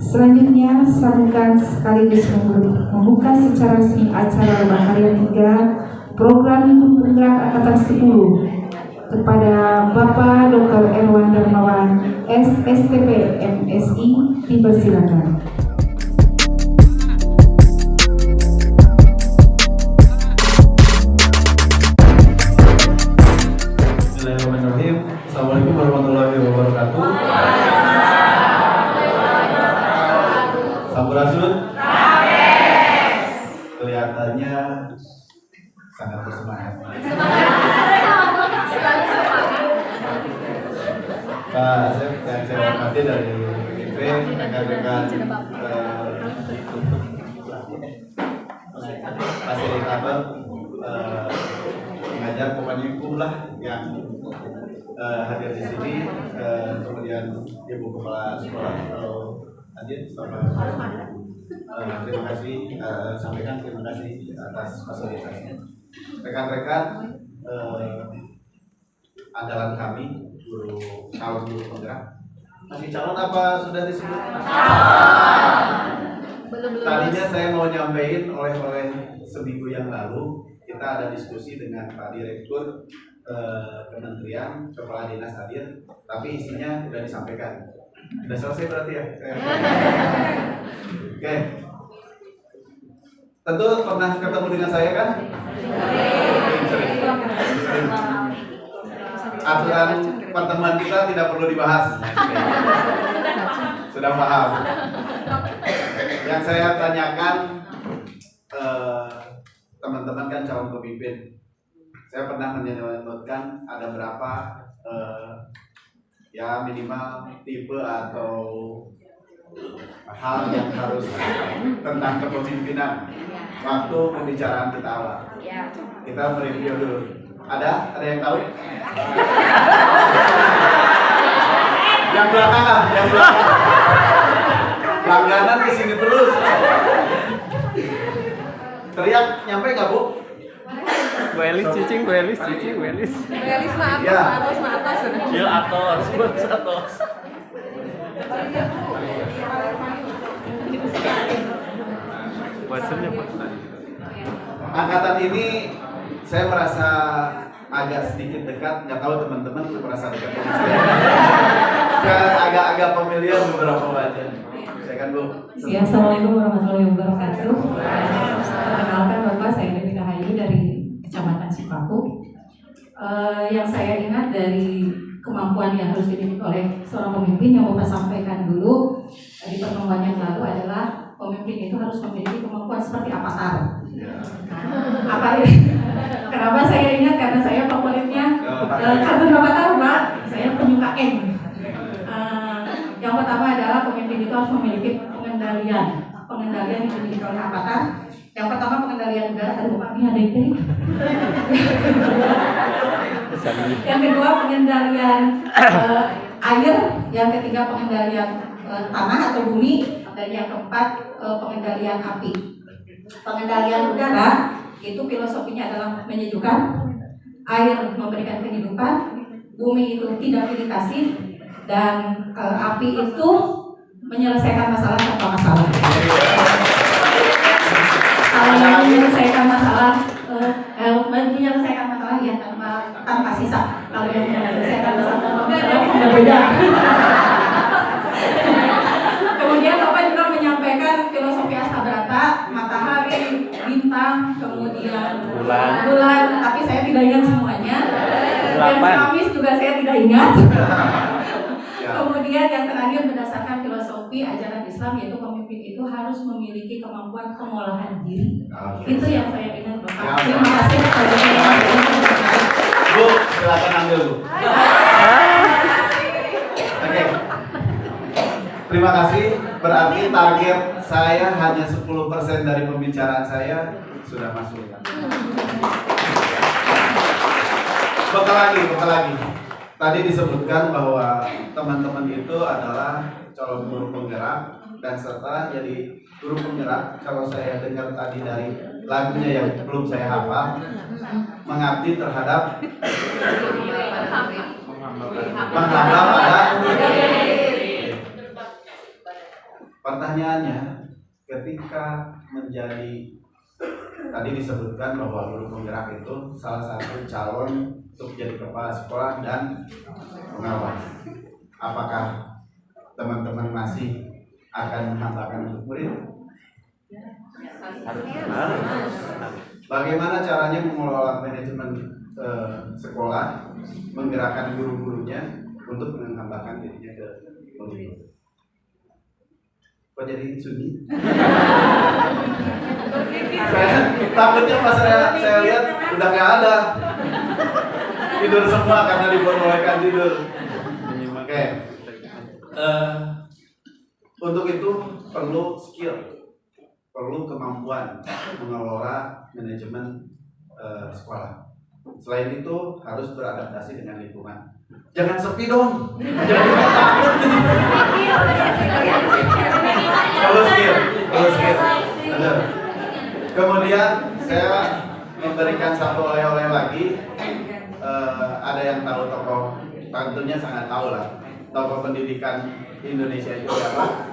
Selanjutnya, sambungkan sekaligus membuka secara resmi acara lomba karya 3 program guru penggerak angkatan 10 kepada Bapak Dr. Erwan Darmawan, SSTP MSI, dipersilakan. Bismillahirrahmanirrahim. Assalamualaikum warahmatullahi wabarakatuh. Sampurasun. Kelihatannya sangat bersemangat. Pak, saya hormati dari IP, rekan-rekan fasilitator, pengajar, pokoknya kumlah yang hadir di sini, kemudian Ibu Kepala Sekolah atau hadir, terima kasih, sampaikan terima kasih atas fasilitasnya. Rekan-rekan andalan kami, calon guru penggerak, masih calon apa sudah disebut? Tadinya saya mau nyampein oleh seminggu yang lalu kita ada diskusi dengan Pak Direktur Kementerian, Kepala Dinas hadir, tapi isinya sudah disampaikan. Sudah selesai berarti ya? Oke. Tentu pernah ketemu dengan saya kan? Sering. Aturan pertemuan kita tidak perlu dibahas. Sudah paham. Yang saya tanyakan, teman-teman kan calon pemimpin. Saya pernah menyebutkan ada berapa ya minimal tipe atau hal yang harus tentang kepemimpinan waktu pembicaraan kita awal. Kita mereview dulu. Ada yang tahu? Yang belakang lah, yang belakang. Langganan di sini terus. Teriak nyampe nggak Bu? Welis cicing. Welis mah atas, Ya. mah atas. Ya atos. Bahasanya Pak. Angkatan ini saya merasa agak sedikit dekat, nggak tahu teman-teman merasa dekat dengan saya. Saya agak-agak familiar beberapa wajah. Saya kan Bu. Ya, Assalamualaikum warahmatullahi wabarakatuh. Perkenalkan Bapak, saya Dewi Rahayu dari Kecamatan Cipaku. Yang saya ingat dari kemampuan yang harus dimiliki oleh seorang pemimpin yang Bapak sampaikan dulu di pertemuan yang lalu adalah pemimpin itu harus memiliki kemampuan seperti avatar. Apa ini? Kenapa saya ingat? Karena saya favoritnya kartun avatar, Pak. Saya penyuka M. Yang pertama adalah pemimpin itu harus memiliki pengendalian yang dimiliki oleh avatar. Yang pertama pengendalian udara, kami ada itu. Yang kedua pengendalian air, yang ketiga pengendalian tanah atau bumi, dan yang keempat pengendalian api. Pengendalian udara itu filosofinya adalah menyejukkan, air memberikan kehidupan, bumi itu tidak pilih kasih, dan api itu menyelesaikan masalah tanpa masalah. Kalau yang menyelesaikan masalah ya tanpa sisa. Kalau yang menyelesaikan masalah tanpa masalah tidak beda. Kemudian Bapak juga menyampaikan filosofi Astabrata, matahari, bintang, kemudian bulan, tapi saya tidak ingat semuanya. Dan Kamis juga saya tidak ingat. Kemudian yang terakhir berdasarkan filosofi ajaran Islam, yaitu pemimpin itu harus memiliki kemampuan pengolahan diri. Itu yang saya ingat Bapak. Terima kasih. Bu, silakan ambil Bu. Oke. Terima kasih. Berarti target saya hanya 10% dari pembicaraan saya sudah masuk. Bekal lagi. Tadi disebutkan bahwa teman-teman itu adalah calon guru penggerak, dan setelah jadi guru penggerak, kalau saya dengar tadi dari lagunya yang belum saya hafal, mengabdi terhadap menghamba pada Pertanyaannya, ketika menjadi, tadi disebutkan bahwa guru penggerak itu salah satu calon untuk jadi kepala sekolah dan pengawas. Apakah teman-teman masih akan menambahkan untuk murid? Bagaimana caranya mengelola manajemen sekolah, menggerakkan guru-gurunya untuk menambahkan dirinya ke murid? Kok jadi sunyi? Takutnya pas saya lihat udah nggak ada, tidur semua karena diperbolehkan tidur. Oke. Untuk itu perlu skill, perlu kemampuan mengelola manajemen sekolah. Selain itu harus beradaptasi dengan lingkungan. Jangan sepi dong, jangan takut. Perlu skill, benar. Kemudian saya memberikan satu oleh-oleh lagi. Ada yang tahu tokoh, tentunya sangat tahu lah, tokoh pendidikan Indonesia itu siapa?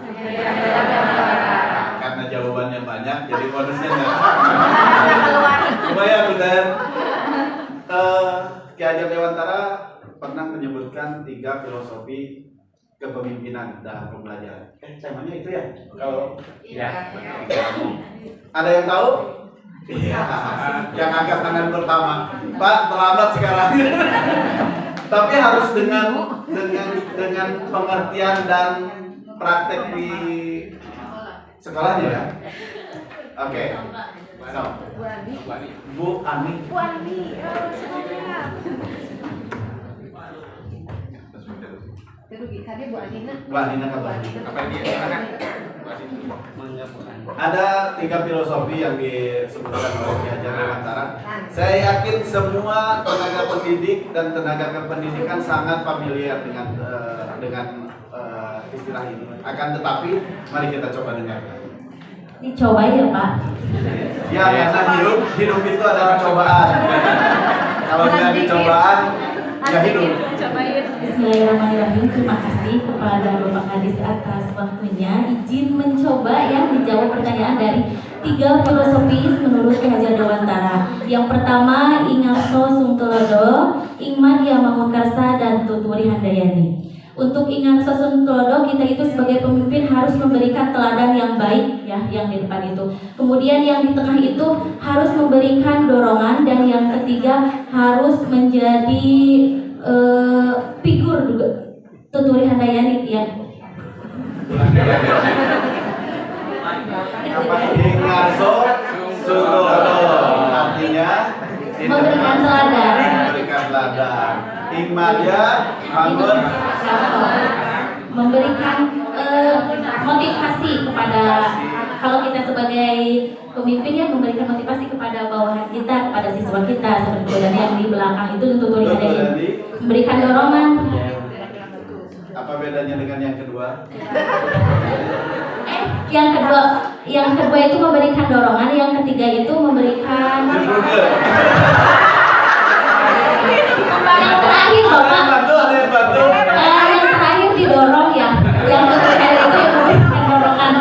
Karena jawabannya banyak, jadi bonusnya nggak. Lumayan benar. Ki Hajar Dewantara pernah menyebutkan 3 filosofi kepemimpinan dalam pembelajaran. Temanya itu ya? Kalau Ya. ada yang tahu? Iya. Yang angkat tangan pertama. Pak, terlambat sekarang. Tapi harus dengan pengertian dan praktek di sekolahnya ya. Oke. So, Bu Ani. Tadi Bu Adina. Bu Adina kabar. Apa dia? Ada 3 filosofi yang disebutkan oleh Ki Hajar Dewantara. Saya yakin semua tenaga pendidik dan tenaga kependidikan sangat familiar dengan istilah ini. Akan tetapi, mari kita coba dengarkan. Dicoba ya Pak. Ya, karena hidup itu adalah cobaan. Kalau tidak dicobaan, ya hidup. Bismillahirrahmanirrahim. Terima kasih kepada Bapak Kadis atas waktunya. Izin mencoba ya menjawab pertanyaan dari 3 filosofis menurut Ki Hajar Dewantara. Yang pertama, Ingarso Sungtulodo, Ingmadya Mangunkarsa, dan Tuturi Handayani. Untuk Ingarso Sungtulodo, kita itu sebagai pemimpin harus memberikan teladan yang baik ya, yang di depan itu. Kemudian yang di tengah itu harus memberikan dorongan, dan yang ketiga harus menjadi figur juga. Tuturi Handayani ya. Ingarso Sungtulodo artinya Memberikan teladan. memberikan teladan. Ingmadya Mangun memberikan motivasi kepada, kalau kita sebagai pemimpin ya, memberikan motivasi kepada bawahan kita, kepada siswa kita seperti itu. Dan yang di belakang itu Tuturi Handayani memberikan dorongan. Apa bedanya dengan yang kedua? Yang kedua itu memberikan dorongan, yang ketiga itu memberikan yang terakhir Bapak. Yang terakhir didorong ya. Yang ketiga itu yang memberikan dorongan.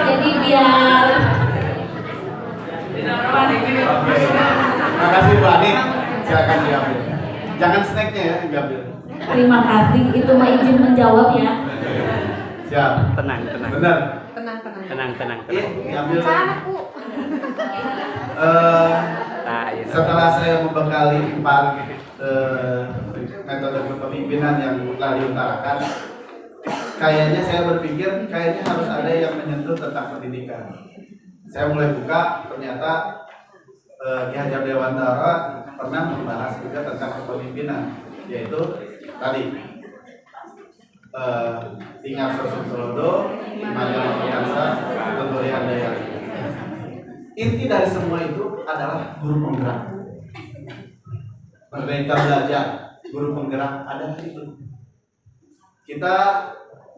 Jadi biar Makasih Bu Ani, silakan diambil. Jangan snacknya ya, diambil. terima kasih, itu mah izin menjawab ya. Siap. Tenang. Benar. Tenang. Iya, diambil. Nah, iya. Setelah saya membekali 4 metode kepemimpinan yang telah diutarakan, kayaknya saya berpikir kayaknya harus ada yang menyentuh tentang pendidikan. Saya mulai buka, ternyata Ki Hajar Dewantara pernah membahas juga tentang kepemimpinan, yaitu tadi Ingarso Sungtulodo, Ingmadya Mangunkarsa, Tuturi Handayani. Inti dari semua itu adalah guru penggerak. Merdeka belajar, guru penggerak adalah itu. Kita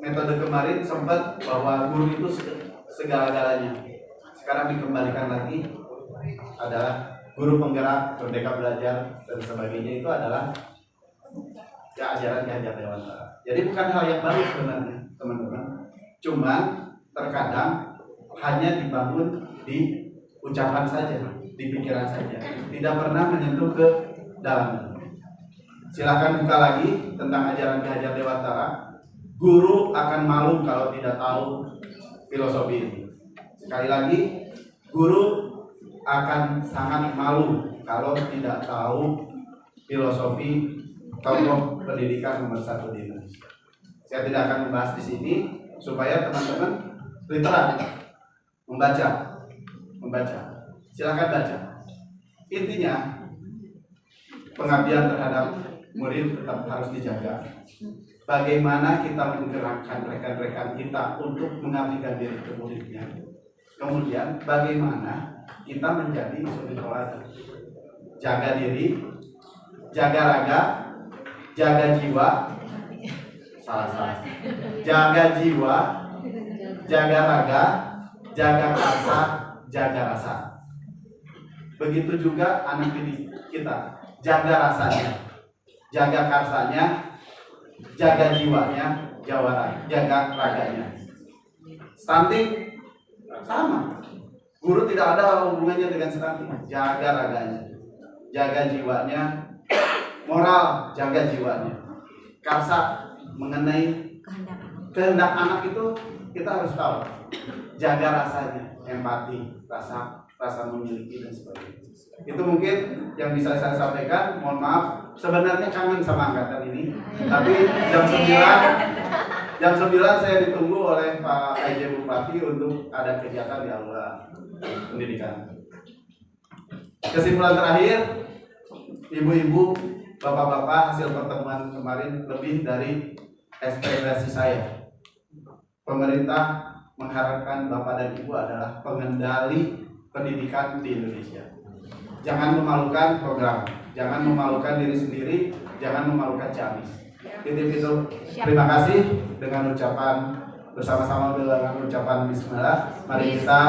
metode kemarin sempat bahwa guru itu segala-galanya. Sekarang dikembalikan lagi adalah guru penggerak, merdeka belajar dan sebagainya itu adalah ya ajaran Ki Hajar Dewantara. Jadi bukan hal yang baru sebenarnya, teman-teman. Cuman terkadang hanya dibangun di ucapan saja, di pikiran saja, tidak pernah menyentuh ke dalam. Silakan buka lagi tentang ajaran Ki Hajar Dewantara. Guru akan malu kalau tidak tahu filosofi ini. Sekali lagi, guru akan sangat malu kalau tidak tahu filosofi tokoh pendidikan nomor 1 di Indonesia. Saya tidak akan membahas di sini supaya teman-teman literat membaca. Silakan baca. Intinya pengabdian terhadap murid tetap harus dijaga. Bagaimana kita menggerakkan rekan-rekan kita untuk mengabdikan diri ke muridnya. Kemudian bagaimana kita menjadi suri tauladan. Jaga diri, jaga raga, jaga jiwa. Salah. Jaga jiwa, jaga raga, jaga karsa, jaga rasa. Begitu juga anak didik kita, jaga rasanya, jaga karsanya, jaga jiwanya, jaga raganya. Stunting sama. Guru tidak ada hubungannya dengan stunting. Jaga raganya, jaga jiwanya, moral, jaga jiwanya. Karsa mengenai kehendak anak itu kita harus tahu. Jaga rasanya, empati, rasa memiliki dan sebagainya. Itu mungkin yang bisa saya sampaikan. Mohon maaf, sebenarnya kangen sama angkatan ini. Tapi jam 9 saya ditunggu oleh Pak AJ Bupati untuk ada kegiatan di aula pendidikan. Kesimpulan terakhir, ibu-ibu, bapak-bapak, hasil pertemuan kemarin lebih dari ekspektasi saya. Pemerintah mengharapkan bapak dan ibu adalah pengendali pendidikan di Indonesia. Jangan memalukan program, jangan memalukan diri sendiri, jangan memalukan Ciamis. Itu. Terima kasih. Dengan ucapan bersama-sama dengan ucapan Bismillah, mari kita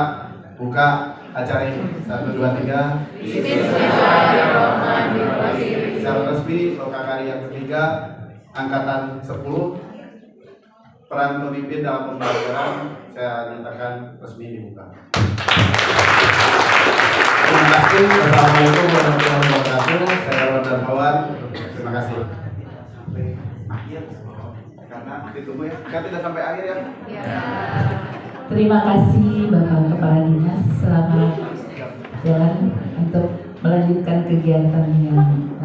buka acara ini. 1, 2, 3. Bismillahirrahmanirrahim. Secara resmi Lokakari yang ketiga angkatan 10. Peran pemimpin dalam pembelajaran saya nyatakan resmi dibuka. Terima kasih. Assalamualaikum warahmatullahi wabarakatuh. Saya Ron Darmawan. Terima kasih. Sampai akhir karena ditunggu ya. Kan tidak sampai akhir ya. Terima kasih Bapak Kepala Dinas. Selamat jalan untuk melanjutkan kegiatan yang